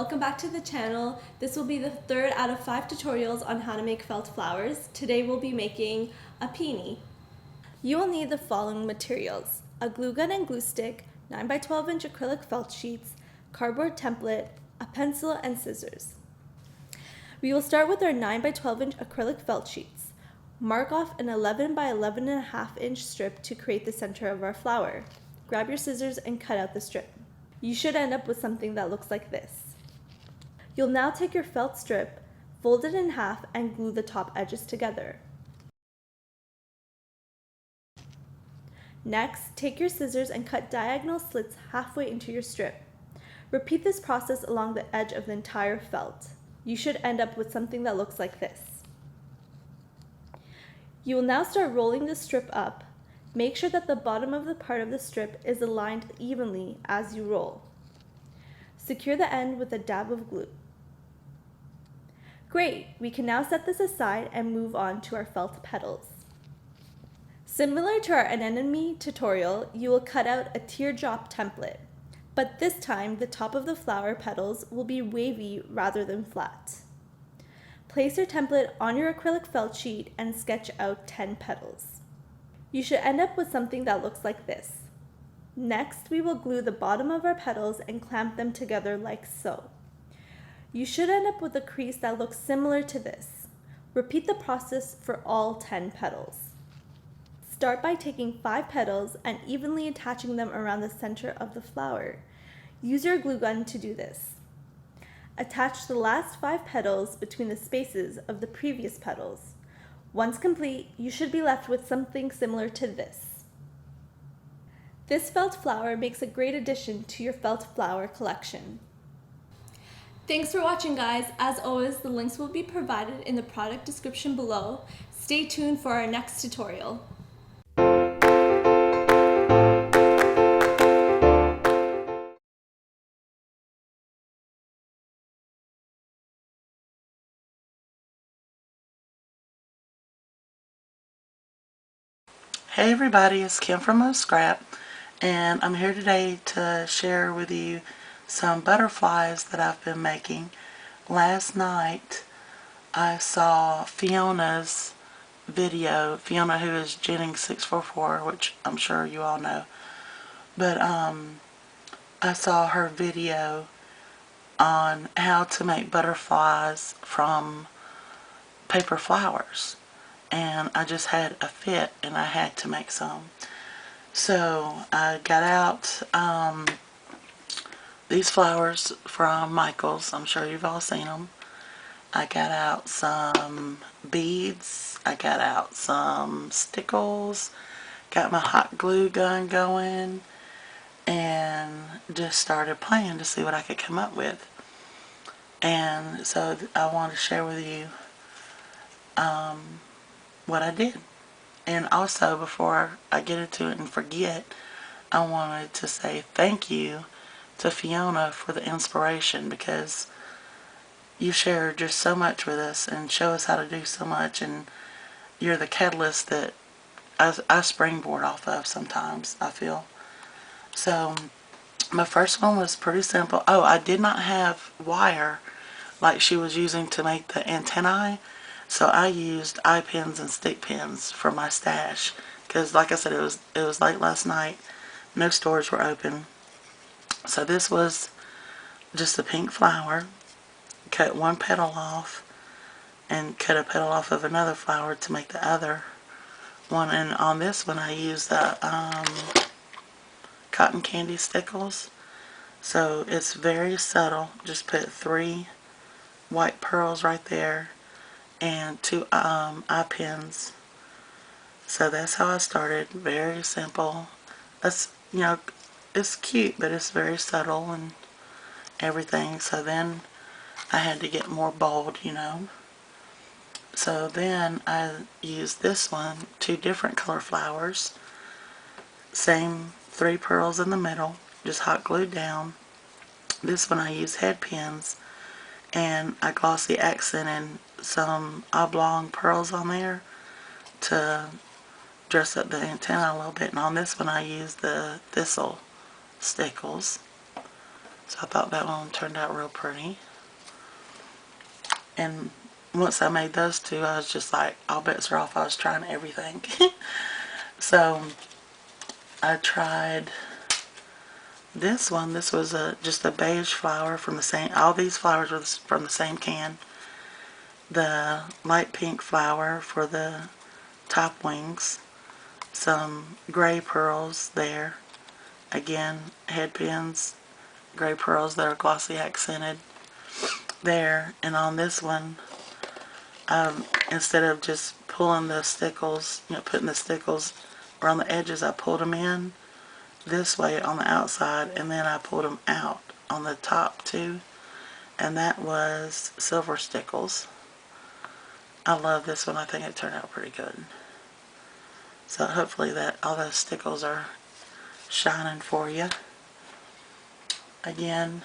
welcome back to the channel. This will be the third out of 5 tutorials on how to make felt flowers. Today we'll be making a peony. You will need the following materials: a glue gun and glue stick, 9 by 12 inch acrylic felt sheets, cardboard template, a pencil, and scissors. We will start with our 9 by 12 inch acrylic felt sheets. Mark off an 11 by 11.5 inch strip to create the center of our flower. Grab your scissors and cut out the strip. You should end up with something that looks like this. You'll now take your felt strip, fold it in half, and glue the top edges together. Next, take your scissors and cut diagonal slits halfway into your strip. Repeat this process along the edge of the entire felt. You should end up with something that looks like this. You will now start rolling the strip up. Make sure that the bottom of the part of the strip is aligned evenly as you roll. Secure the end with a dab of glue. Great! We can now set this aside and move on to our felt petals. Similar to our anemone tutorial, you will cut out a teardrop template, but this time the top of the flower petals will be wavy rather than flat. Place your template on your acrylic felt sheet and sketch out 10 petals. You should end up with something that looks like this. Next, we will glue the bottom of our petals and clamp them together like so. You should end up with a crease that looks similar to this. Repeat the process for all 10 petals. Start by taking 5 petals and evenly attaching them around the center of the flower. Use your glue gun to do this. Attach the last 5 petals between the spaces of the previous petals. Once complete, you should be left with something similar to this. This felt flower makes a great addition to your felt flower collection. Thanks for watching, guys. As always, the links will be provided in the product description below. Stay tuned for our next tutorial. Hey everybody, it's Kim from Mo Scrap, and I'm here today to share with you some butterflies that I've been making. Last night I saw Fiona's video, Fiona, who is Jennings644, which I'm sure you all know, but I saw her video on how to make butterflies from paper flowers. And I just had a fit and I had to make some. So I got out these flowers from Michael's. I'm sure you've all seen them. I got out some beads. I got out some stickles. Got my hot glue gun going and just started playing to see what I could come up with. And so I want to share with you what I did. And also, before I get into it and forget, I wanted to say thank you to Fiona for the inspiration, because you share just so much with us and show us how to do so much, and you're the catalyst that I springboard off of sometimes, I feel. So my first one was pretty simple. Oh, I did not have wire like she was using to make the antennae. So I used eye pins and stick pins for my stash, because like I said, it was late last night. No stores were open. So this was just a pink flower. Cut one petal off and cut a petal off of another flower to make the other one. And on this one I used the cotton candy stickles. So it's very subtle. Just put 3 white pearls right there and 2 eye pins. So that's how I started. Very simple. That's, you know, it's cute, but it's very subtle and everything. So then I had to get more bold, you know. So then I used this one, 2 different color flowers. Same 3 pearls in the middle, just hot glued down. This one I used head pins, and I glossy accented some oblong pearls on there to dress up the antenna a little bit. And on this one I used the thistle stickles. So I thought that one turned out real pretty. And once I made those two, I was just like, all bets are off. I was trying everything. So I tried this one. This was just a beige flower from the same, all these flowers were from the same can. The light pink flower for the top wings. Some gray pearls there. Again, head pins, gray pearls that are glossy accented there. And on this one, instead of just pulling the stickles, putting the stickles around the edges, I pulled them in this way on the outside, and then I pulled them out on the top too, and that was silver stickles. I love this one. I think it turned out pretty good. So hopefully that all those stickles are shining for you. Again,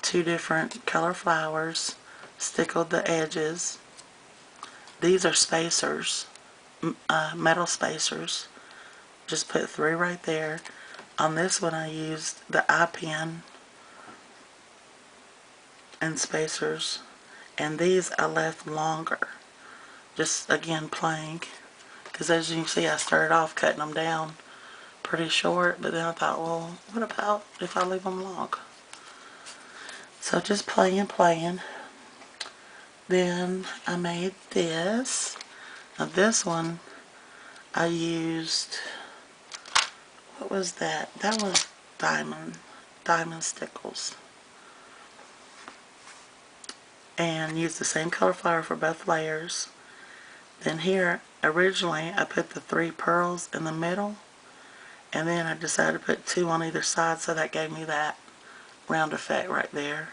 two different color flowers, stickled the edges. These are spacers, metal spacers. Just put 3 right there. On this one I used the eye pin and spacers, and these I left longer, just again playing, because as you can see I started off cutting them down pretty short, but then I thought, well, what about if I leave them long? So just playing. Then I made this. Now this one I used, what was that? That was diamond stickles. And used the same color flower for both layers. Then here, originally I put the 3 pearls in the middle, and then I decided to put 2 on either side, so that gave me that round effect right there.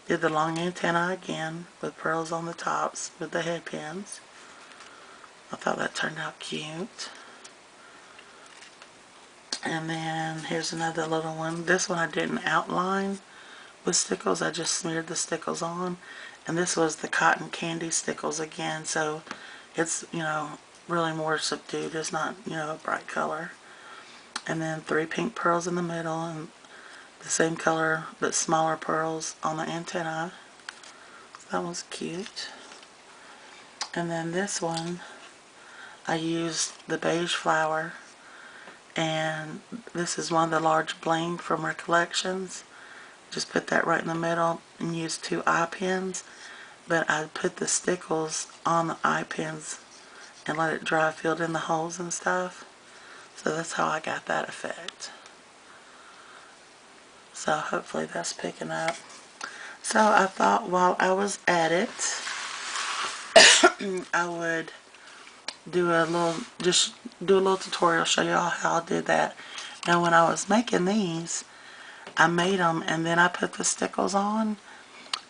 Did the long antenna again with pearls on the tops with the head pins. I thought that turned out cute. And then here's another little one. This one I didn't outline with stickles, I just smeared the stickles on. And this was the cotton candy stickles again, so it's, really more subdued. It's not, a bright color. And then 3 pink pearls in the middle, and the same color but smaller pearls on the antenna. So that was cute. And then this one, I used the beige flower, and this is one of the large bling from Recollections. Just put that right in the middle and used 2 eye pins, but I put the stickles on the eye pins and let it dry, filled in the holes and stuff. So that's how I got that effect. So hopefully that's picking up. So I thought while I was at it, I would do a little tutorial, show y'all how I did that. Now when I was making these, I made them and then I put the stickles on,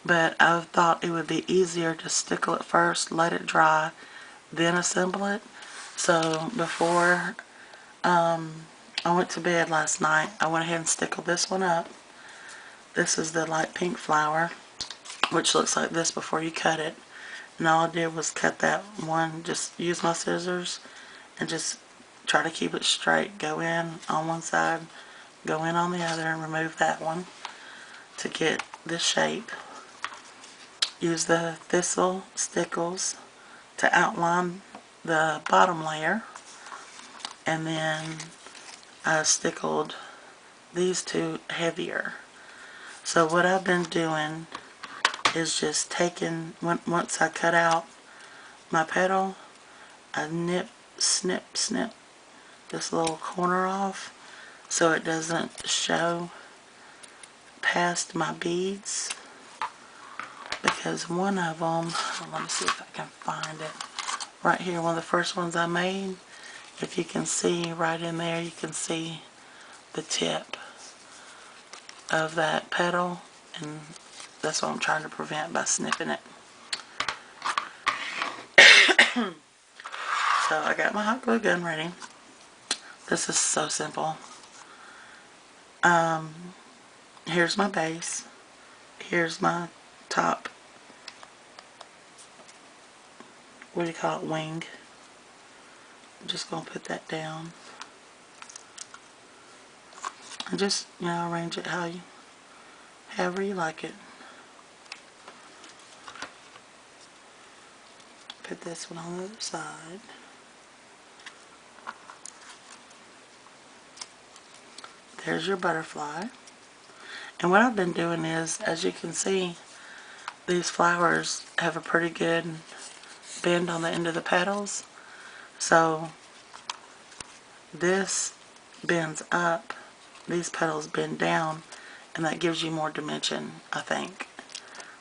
but I thought it would be easier to stickle it first, let it dry, then assemble it. So before I went to bed last night, I went ahead and stickled this one up. This is the light pink flower, which looks like this before you cut it. And all I did was cut that one, just use my scissors and just try to keep it straight. Go in on one side, go in on the other, and remove that one to get this shape. Use the thistle stickles to outline the bottom layer, and then I stickled these 2 heavier. So what I've been doing is just taking, once I cut out my petal, I snip this little corner off so it doesn't show past my beads, because one of them, let me see if I can find it, right here, one of the first ones I made, if you can see right in there, you can see the tip of that petal, and that's what I'm trying to prevent by snipping it. So I got my hot glue gun ready. This is so simple. Here's my base. Here's my top, what do you call it, wing. I'm just going to put that down. And just, arrange it how you however you like it. Put this one on the other side. There's your butterfly. And what I've been doing is, as you can see, these flowers have a pretty good bend on the end of the petals. So this bends up, these petals bend down, and that gives you more dimension, I think.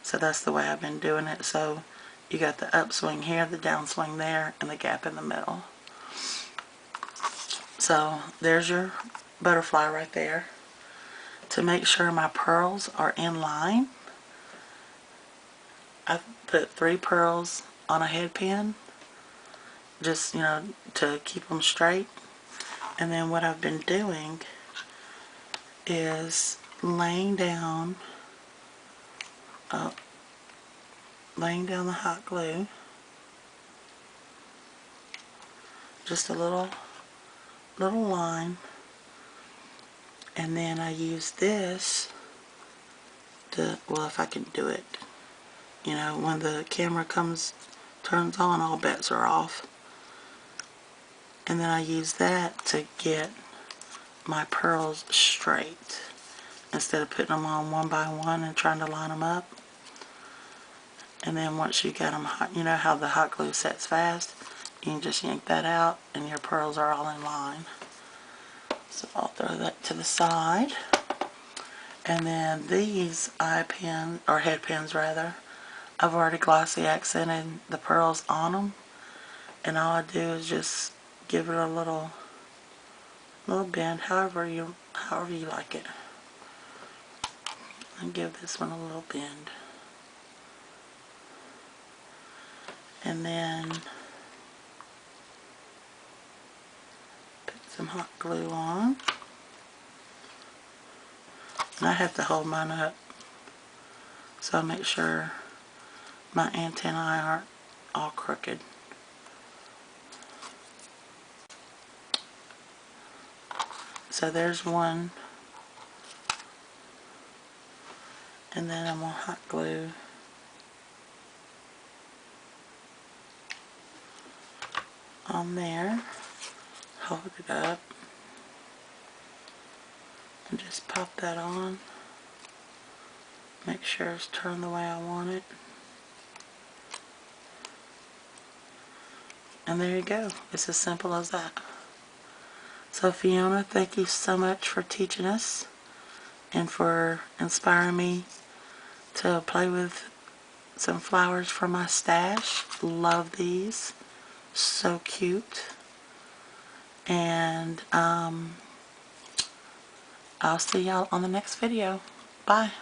So that's the way I've been doing it. So you got the upswing here, the downswing there, and the gap in the middle. So there's your butterfly right there. To make sure my pearls are in line, I've put 3 pearls on a head pin, just, you know, to keep them straight. And then what I've been doing is laying down the hot glue, just a little line, and then I use this to, well, if I can do it, you know, when the camera turns on, all bets are off. And then I use that to get my pearls straight instead of putting them on one by one and trying to line them up. And then once you got them hot, you know how the hot glue sets fast, you can just yank that out and your pearls are all in line. So I'll throw that to the side. And then these eye pins, or head pins rather, I've already glossy accented the pearls on them. And all I do is just give it a little bend, however you like it. And give this one a little bend. And then put some hot glue on. And I have to hold mine up so I make sure my antennae aren't all crooked. So there's one. And then I'm going to hot glue on there. Hold it up. And just pop that on. Make sure it's turned the way I want it. And there you go. It's as simple as that. So Fiona, thank you so much for teaching us and for inspiring me to play with some flowers from my stash. Love these. So cute. And I'll see y'all on the next video. Bye.